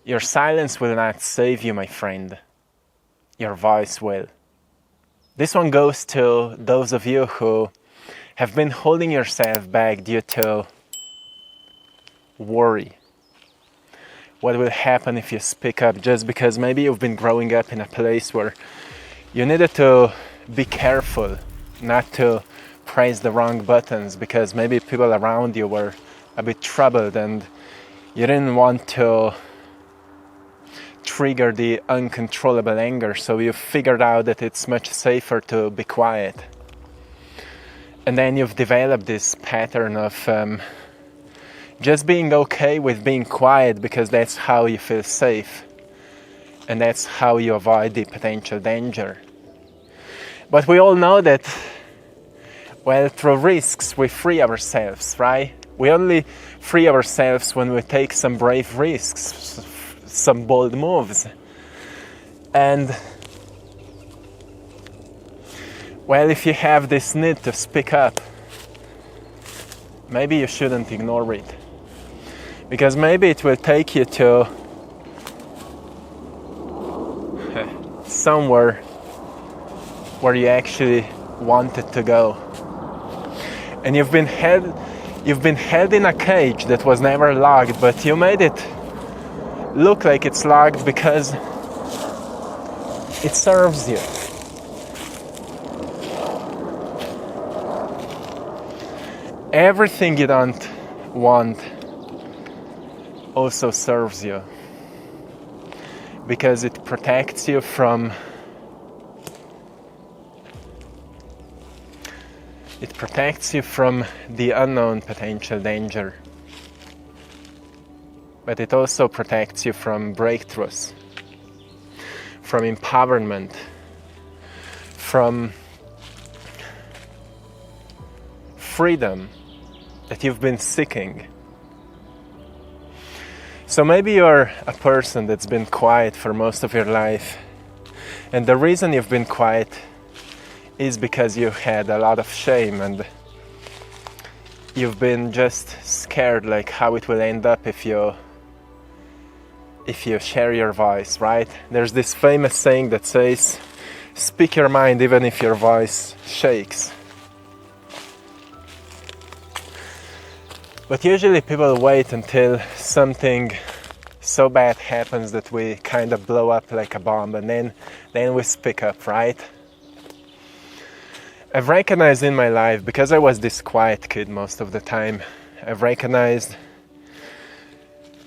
Your silence will not save you, my friend. Your voice will. This one goes to those of you who have been holding yourself back due to worry. What will happen if you speak up, just because maybe you've been growing up in a place where you needed to be careful not to press the wrong buttons, because maybe people around you were a bit troubled and you didn't want to trigger the uncontrollable anger, so you figured out that it's much safer to be quiet. And then you've developed this pattern of just being okay with being quiet, because that's how you feel safe and that's how you avoid the potential danger. But we all know that, well, through risks we free ourselves, right? We only free ourselves when we take some brave risks, some bold moves. And well, if you have this need to speak up, maybe you shouldn't ignore it, because maybe it will take you to somewhere where you actually wanted to go. And you've been held in a cage that was never locked, but you made it look like it's locked because it serves you. Everything you don't want also serves you, because it protects you from the unknown potential danger. But it also protects you from breakthroughs, from empowerment, from freedom that you've been seeking. So maybe you're a person that's been quiet for most of your life, and the reason you've been quiet is because you had a lot of shame, and you've been just scared like how it will end up if you share your voice, right? There's this famous saying that says, speak your mind even if your voice shakes. But usually people wait until something so bad happens that we kind of blow up like a bomb, and then we speak up, right? I've recognized in my life, because I was this quiet kid most of the time, I've recognized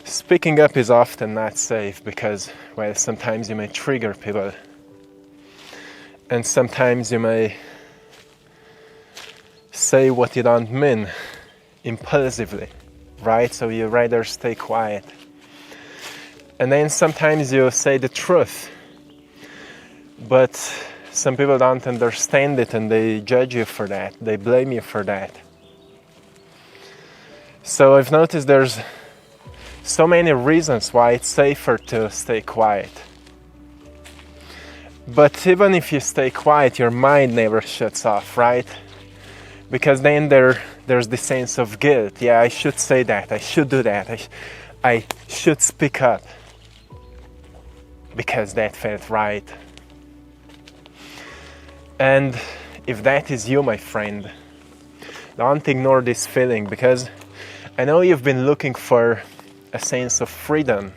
speaking up is often not safe, because, well, sometimes you may trigger people, and sometimes you may say what you don't mean impulsively, right? So you rather stay quiet. And then sometimes you say the truth, but some people don't understand it and they judge you for that, they blame you for that. So I've noticed there's so many reasons why it's safer to stay quiet. But even if you stay quiet, your mind never shuts off, right? Because then there's this sense of guilt. Yeah, I should say that, I should do that, I should speak up, because that felt right. And if that is you, my friend, don't ignore this feeling, because I know you've been looking for a sense of freedom.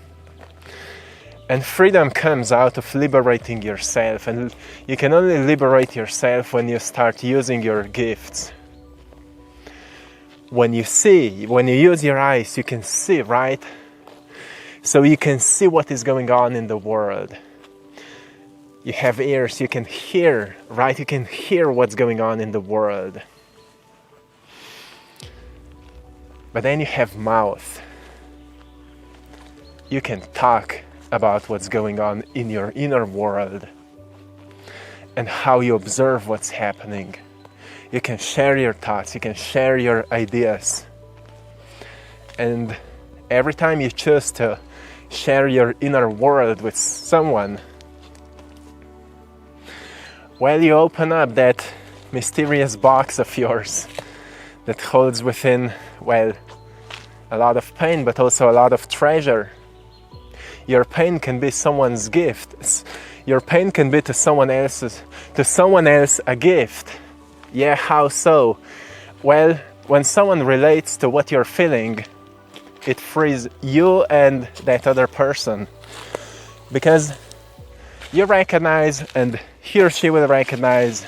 And freedom comes out of liberating yourself, and you can only liberate yourself when you start using your gifts. When you use your eyes, you can see, right? So you can see what is going on in the world. You have ears, you can hear, right? You can hear what's going on in the world. But then you have mouth. You can talk about what's going on in your inner world and how you observe what's happening. You can share your thoughts, you can share your ideas. And every time you choose to share your inner world with someone, well, you open up that mysterious box of yours that holds within, well, a lot of pain, but also a lot of treasure. Your pain can be someone's gift. Your pain can be to someone else a gift. Yeah, how so? Well, when someone relates to what you're feeling, it frees you and that other person. Because you recognize, and he or she will recognize,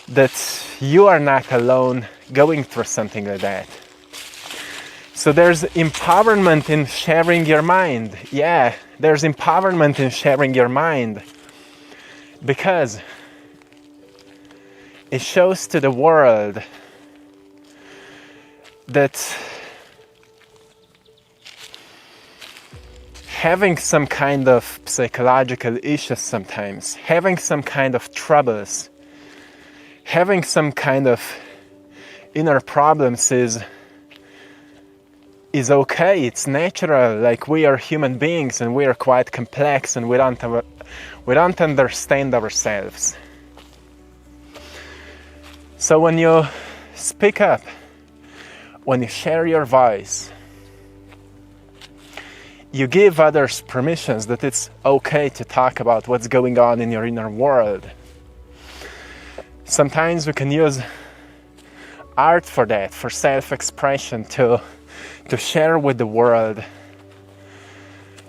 that you are not alone going through something like that. So there's empowerment in sharing your mind. Yeah, there's empowerment in sharing your mind. Because it shows to the world that having some kind of psychological issues sometimes, having some kind of troubles, having some kind of inner problems is okay, it's natural. Like, we are human beings and we are quite complex and we don't understand ourselves. So when you speak up, when you share your voice, you give others permissions that it's okay to talk about what's going on in your inner world. Sometimes we can use art for that, for self-expression, to share with the world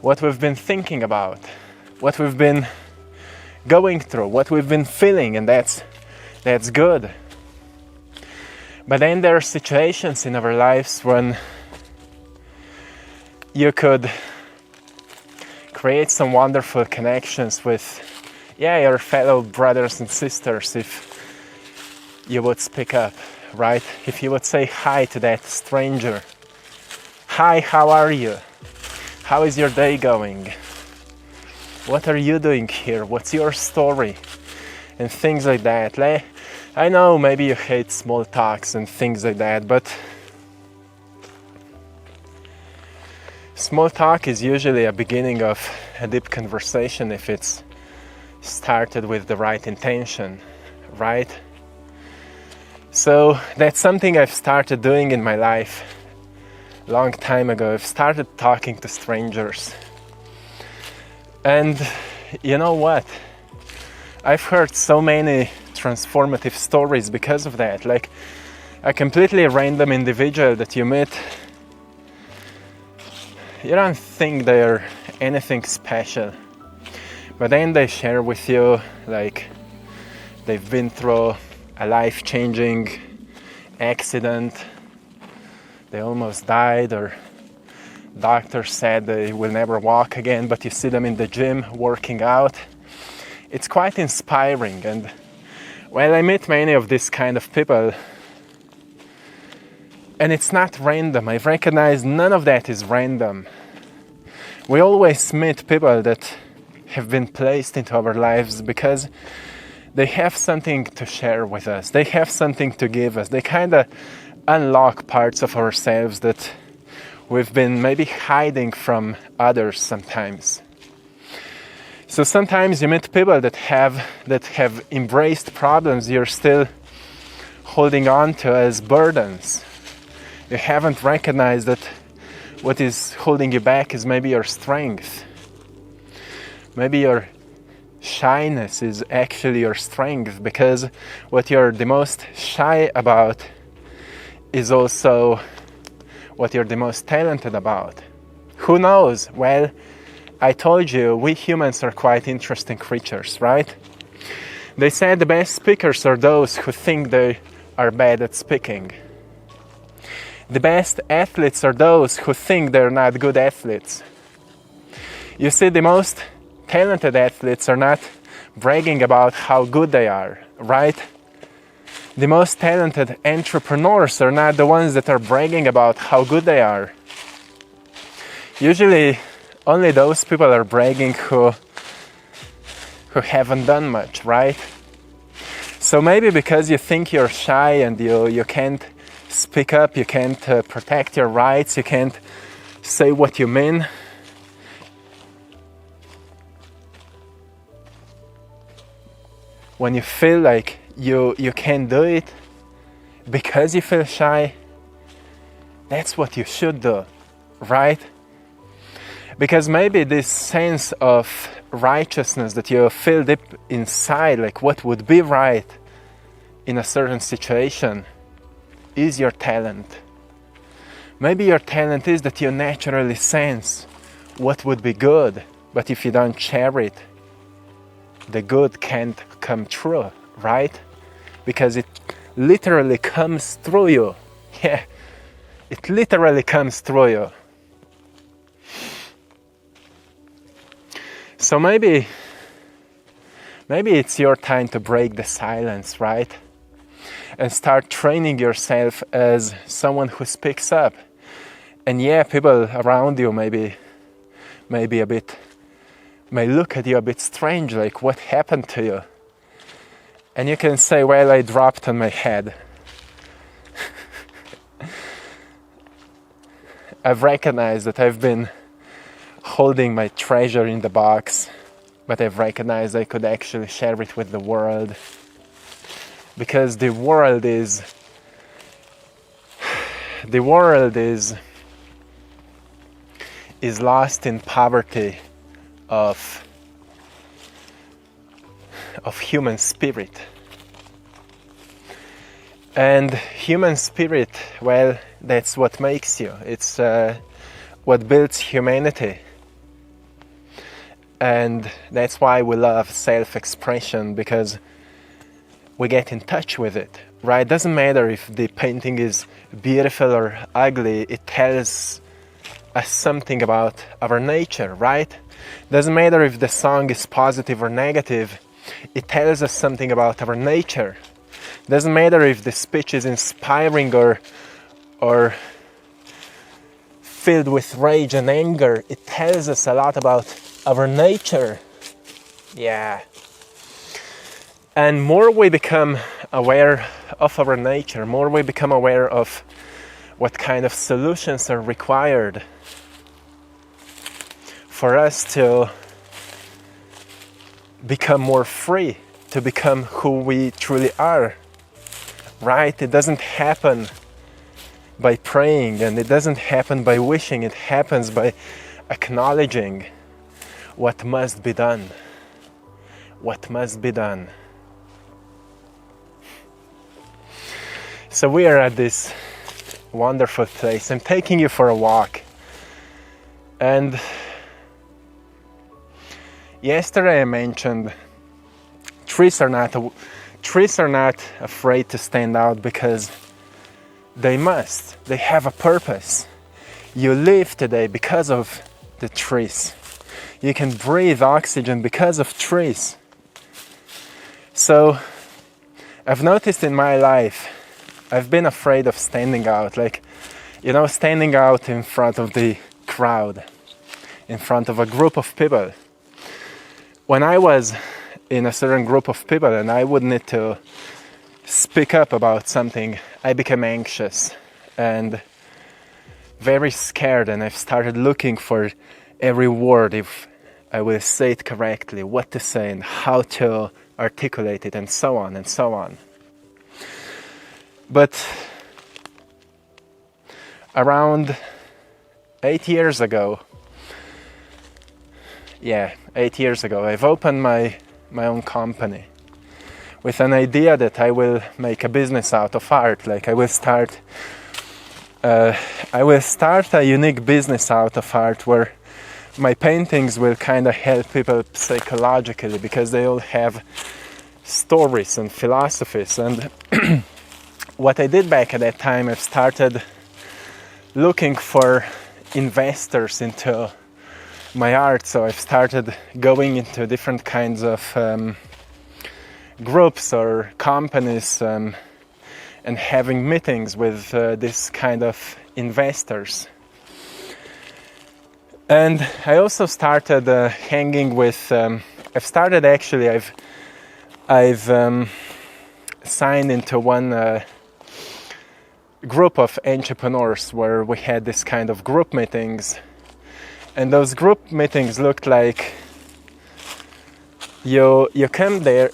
what we've been thinking about, what we've been going through, what we've been feeling, and that's good. But then there are situations in our lives when you could create some wonderful connections with your fellow brothers and sisters if you would speak up, right? If you would say hi to that stranger. Hi, how are you? How is your day going? What are you doing here? What's your story? And things like that. I know maybe you hate small talks and things like that, but small talk is usually a beginning of a deep conversation if it's started with the right intention, right? So that's something I've started doing in my life a long time ago. I've started talking to strangers. And you know what? I've heard so many transformative stories because of that. Like a completely random individual that you meet, you don't think they're anything special, but then they share with you like they've been through a life-changing accident, they almost died, or doctor said they will never walk again, but you see them in the gym working out. It's quite inspiring. And well, I meet many of these kind of people, and it's not random. I've recognized none of that is random. We always meet people that have been placed into our lives because they have something to share with us. They have something to give us. They kind of unlock parts of ourselves that we've been maybe hiding from others sometimes. So sometimes you meet people that have embraced problems you're still holding on to as burdens. You haven't recognized that what is holding you back is maybe your strength. Maybe your shyness is actually your strength, because what you're the most shy about is also what you're the most talented about. Who knows? Well, I told you, we humans are quite interesting creatures, right? They said the best speakers are those who think they are bad at speaking. The best athletes are those who think they're not good athletes. You see, the most talented athletes are not bragging about how good they are, right? The most talented entrepreneurs are not the ones that are bragging about how good they are. Usually, only those people are bragging who haven't done much, right? So maybe because you think you're shy and you can't speak up, you can't protect your rights, you can't say what you mean, when you feel like you can't do it because you feel shy, that's what you should do, right? Because maybe this sense of righteousness that you feel deep inside, like what would be right in a certain situation, is your talent. Maybe your talent is that you naturally sense what would be good, but if you don't share it, the good can't come true, right? Because it literally comes through you. Yeah, it literally comes through you. So maybe it's your time to break the silence, right? And start training yourself as someone who speaks up. And yeah, people around you may look at you a bit strange, like what happened to you? And you can say, well, I dropped on my head. I've recognized that I've been holding my treasure in the box, but I've recognized I could actually share it with the world. Because the world is lost in poverty of human spirit. And human spirit, well, that's what makes you. It's what builds humanity. And that's why we love self-expression, because we get in touch with it, right? Doesn't matter if the painting is beautiful or ugly, it tells us something about our nature, right? Doesn't matter if the song is positive or negative, it tells us something about our nature. Doesn't matter if the speech is inspiring or filled with rage and anger, it tells us a lot about our nature. Yeah. And more we become aware of our nature, more we become aware of what kind of solutions are required for us to become more free, to become who we truly are, right? It doesn't happen by praying, and it doesn't happen by wishing. It happens by acknowledging what must be done. What must be done. So we are at this wonderful place. I'm taking you for a walk. And yesterday I mentioned trees are not afraid to stand out because they must. They have a purpose. You live today because of the trees. You can breathe oxygen because of trees. So I've noticed in my life, I've been afraid of standing out, standing out in front of the crowd, in front of a group of people. When I was in a certain group of people and I would need to speak up about something, I became anxious and very scared, and I've started looking for every word, if I will say it correctly, what to say and how to articulate it, and so on and so on. But around 8 years ago, I've opened my own company with an idea that I will make a business out of art. I will start a unique business out of art where my paintings will kind of help people psychologically, because they all have stories and philosophies. And what I did back at that time, I've started looking for investors into my art. So I've started going into different kinds of groups or companies and having meetings with this kind of investors. And I also started hanging with. I've signed into one group of entrepreneurs where we had this kind of group meetings, and those group meetings looked like you come there,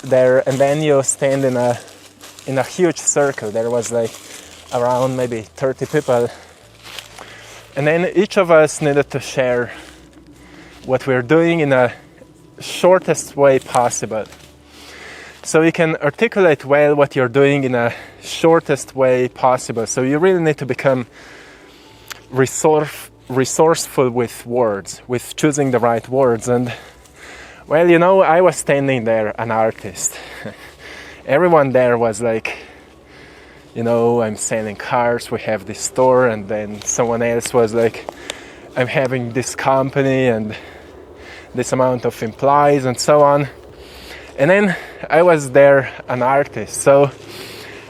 and then you stand in a huge circle. There was around maybe 30 people. And then each of us needed to share what we're doing in a shortest way possible. So you can articulate well what you're doing in a shortest way possible. So you really need to become resourceful with words, with choosing the right words. And well, you know, I was standing there, an artist. Everyone there was like, you know, I'm selling cars, we have this store, and then someone else was like, I'm having this company and this amount of employees and so on. And then I was there, an artist, so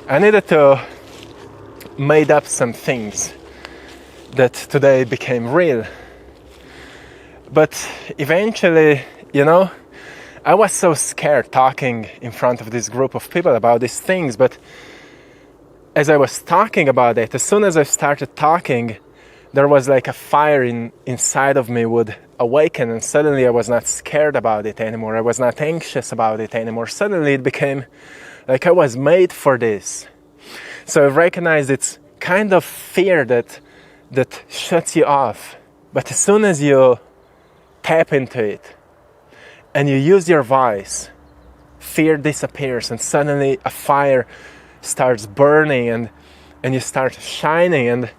I needed to make up some things that today became real. But eventually, you know, I was so scared talking in front of this group of people about these things, but as I was talking about it, as soon as I started talking, there was like a fire inside of me would awaken, and suddenly I was not scared about it anymore. I was not anxious about it anymore. Suddenly it became like I was made for this. So I recognized it's kind of fear that shuts you off. But as soon as you tap into it and you use your voice, fear disappears, and suddenly a fire starts burning and you start shining. And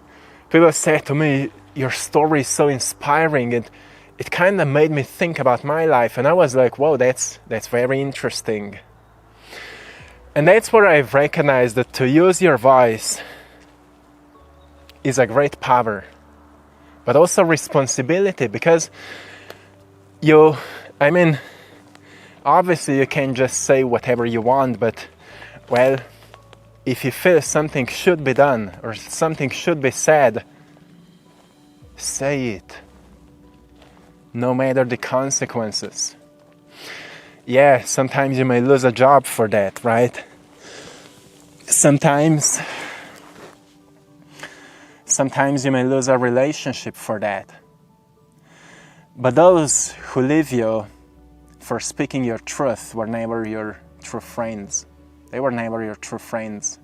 people say to me, your story is so inspiring, and it kind of made me think about my life. And I was like, whoa, that's very interesting. And that's where I've recognized that to use your voice is a great power, but also responsibility, because obviously you can't just say whatever you want, but well, if you feel something should be done or something should be said, say it, no matter the consequences. Yeah, sometimes you may lose a job for that, right? Sometimes you may lose a relationship for that. But those who leave you for speaking your truth were never your true friends. They were never your true friends.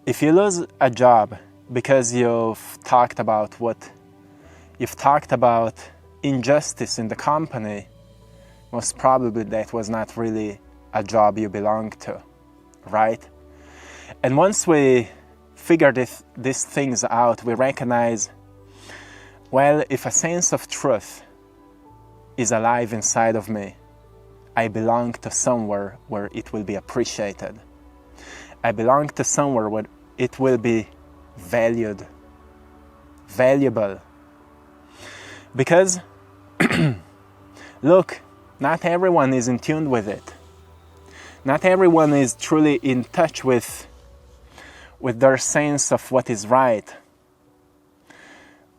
If you lose a job because you've talked about injustice in the company, most probably that was not really a job you belonged to, right? And once we figure these things out, we recognize, well, if a sense of truth is alive inside of me, I belong to somewhere where it will be appreciated. I belong to somewhere where it will be valuable. Because, look, not everyone is in tune with it. Not everyone is truly in touch with their sense of what is right.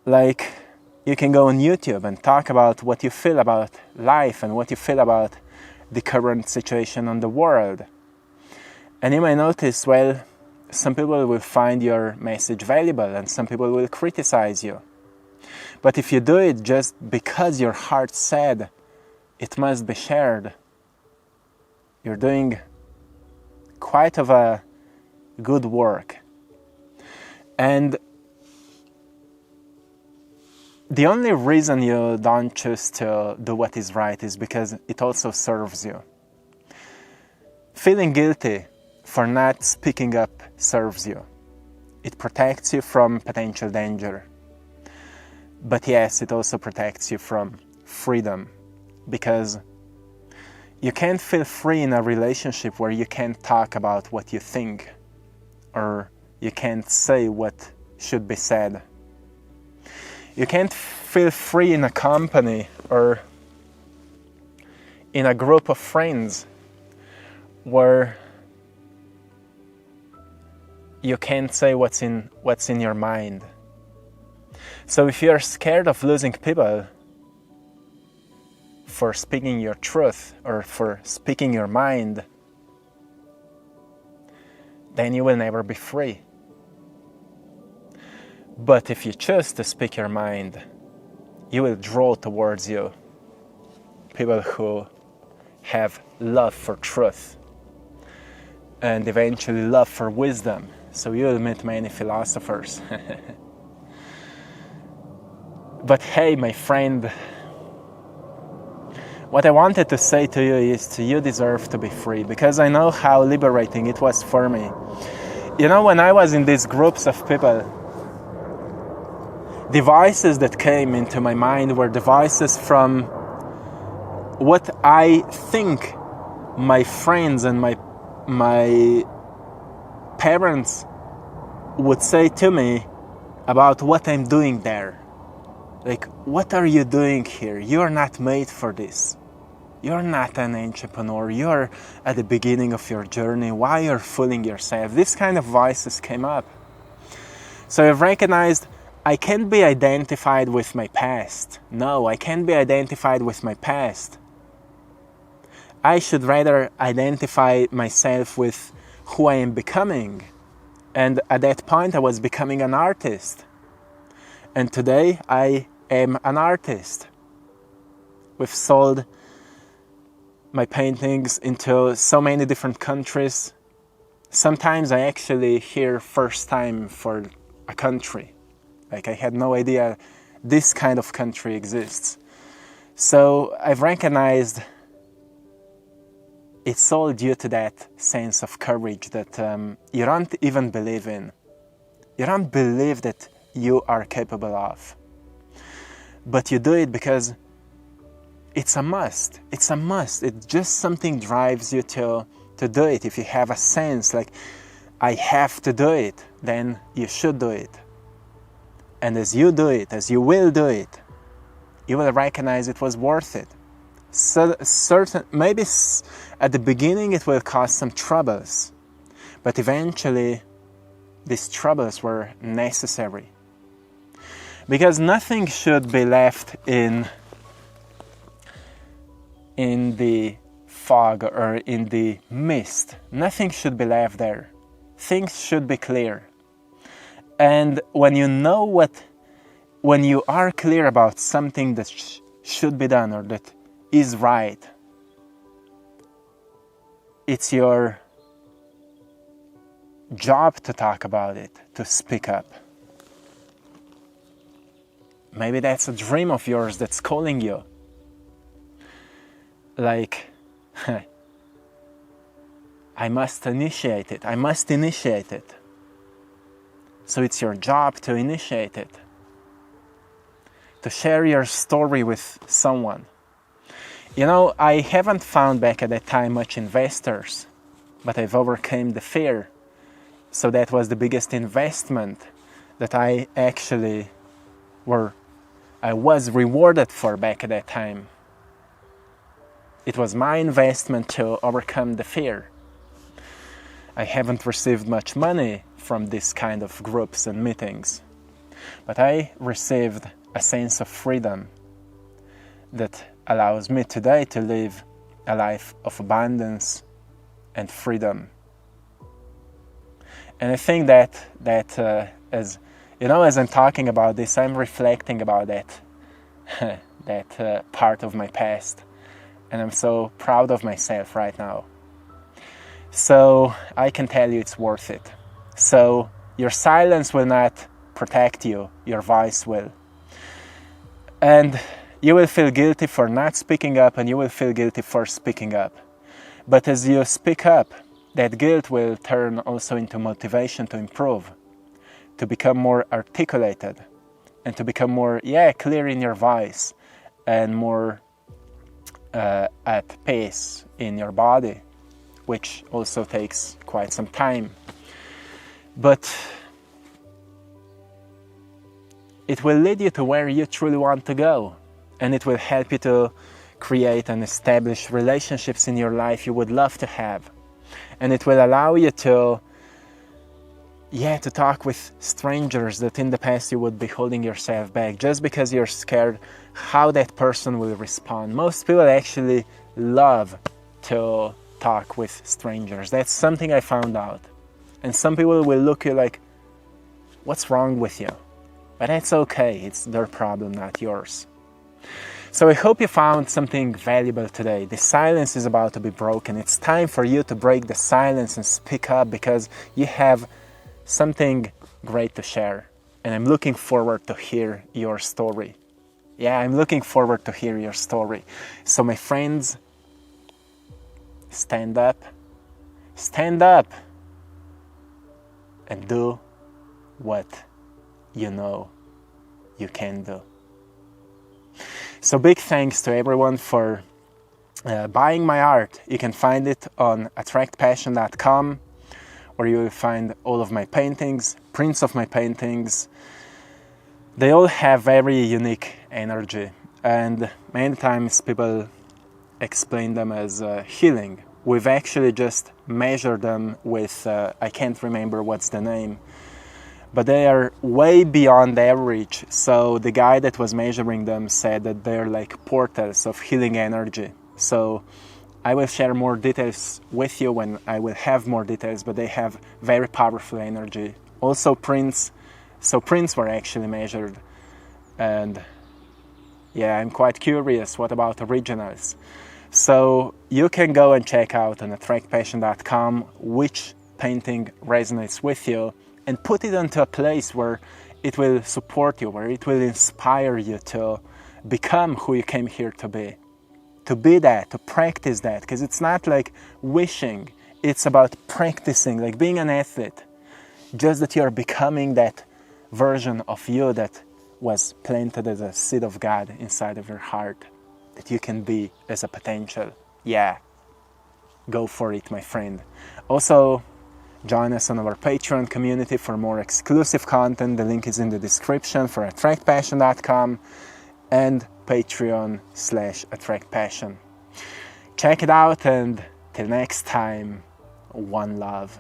Like, you can go on YouTube and talk about what you feel about life and what you feel about the current situation on the world. And you may notice, well, some people will find your message valuable and some people will criticize you. But if you do it just because your heart said it must be shared, you're doing quite of a good work. And the only reason you don't choose to do what is right is because it also serves you. Feeling guilty for not speaking up serves you. It protects you from potential danger. But yes, it also protects you from freedom, because you can't feel free in a relationship where you can't talk about what you think, or you can't say what should be said. You can't feel free in a company or in a group of friends where you can't say what's in your mind. So if you're scared of losing people for speaking your truth or for speaking your mind, then you will never be free. But if you choose to speak your mind, you will draw towards you people who have love for truth and eventually love for wisdom. So you will meet many philosophers. But hey, my friend, what I wanted to say to you is you deserve to be free, because I know how liberating it was for me. You know, when I was in these groups of people, the voices that came into my mind were the voices from what I think my friends and my parents would say to me about what I'm doing there. Like, what are you doing here? You're not made for this. You're not an entrepreneur. You're at the beginning of your journey. Why you're fooling yourself? This kind of voices came up. So I've recognized I can't be identified with my past. No, I can't be identified with my past. I should rather identify myself with who I am becoming. And at that point, I was becoming an artist. And today, I am an artist. We've sold my paintings into so many different countries. Sometimes I actually hear first time for a country. Like, I had no idea this kind of country exists. So I've recognized it's all due to that sense of courage that you don't even believe in. You don't believe that you are capable of. But you do it because it's a must. It's a must. It's just something drives you to do it. If you have a sense like, I have to do it, then you should do it. And as you do it, as you will do it, you will recognize it was worth it. So maybe at the beginning it will cause some troubles, but eventually these troubles were necessary. Because nothing should be left in the fog or in the mist. Nothing should be left there. Things should be clear. And when you are clear about something that should be done or that is right, it's your job to talk about it, to speak up. Maybe that's a dream of yours that's calling you. Like, I must initiate it. I must initiate it. So it's your job to initiate it. To share your story with someone. You know, I haven't found back at that time much investors, but I've overcome the fear. So that was the biggest investment that I was rewarded for back at that time. It was my investment to overcome the fear. I haven't received much money from this kind of groups and meetings, but I received a sense of freedom that allows me today to live a life of abundance and freedom. And I think that as I'm talking about this, I'm reflecting about that part of my past, and I'm so proud of myself right now. So I can tell you it's worth it. So your silence will not protect you, your voice will. And you will feel guilty for not speaking up, and you will feel guilty for speaking up. But as you speak up, that guilt will turn also into motivation to improve, to become more articulated, and to become more, clear in your voice, and more at pace in your body, which also takes quite some time. But it will lead you to where you truly want to go, and it will help you to create and establish relationships in your life you would love to have. And it will allow you to talk with strangers that in the past you would be holding yourself back just because you're scared how that person will respond. Most people actually love to talk with strangers. That's something I found out. And some people will look at you like, what's wrong with you? But that's okay. It's their problem, not yours. So I hope you found something valuable today. The silence is about to be broken. It's time for you to break the silence and speak up, because you have something great to share. And I'm looking forward to hear your story. Yeah, I'm looking forward to hear your story. So my friends, stand up, and do what you know you can do. So big thanks to everyone for buying my art. You can find it on AttractPassion.com, where you will find all of my paintings, prints of my paintings. They all have very unique energy, and many times people explain them as healing. We've actually just measured them with, I can't remember what's the name, but they are way beyond average. So the guy that was measuring them said that they're like portals of healing energy. So I will share more details with you when I will have more details, but they have very powerful energy. Also prints. So prints were actually measured. And yeah, I'm quite curious, what about originals? So you can go and check out on AttractPassion.com which painting resonates with you, and put it into a place where it will support you, where it will inspire you to become who you came here to be. To be that, to practice that, because it's not like wishing, it's about practicing, like being an athlete. Just that you're becoming that version of you that was planted as a seed of God inside of your heart, that you can be as a potential. Yeah, go for it, my friend. Also, join us on our Patreon community for more exclusive content. The link is in the description for AttractPassion.com and Patreon/AttractPassion. Check it out, and till next time, one love.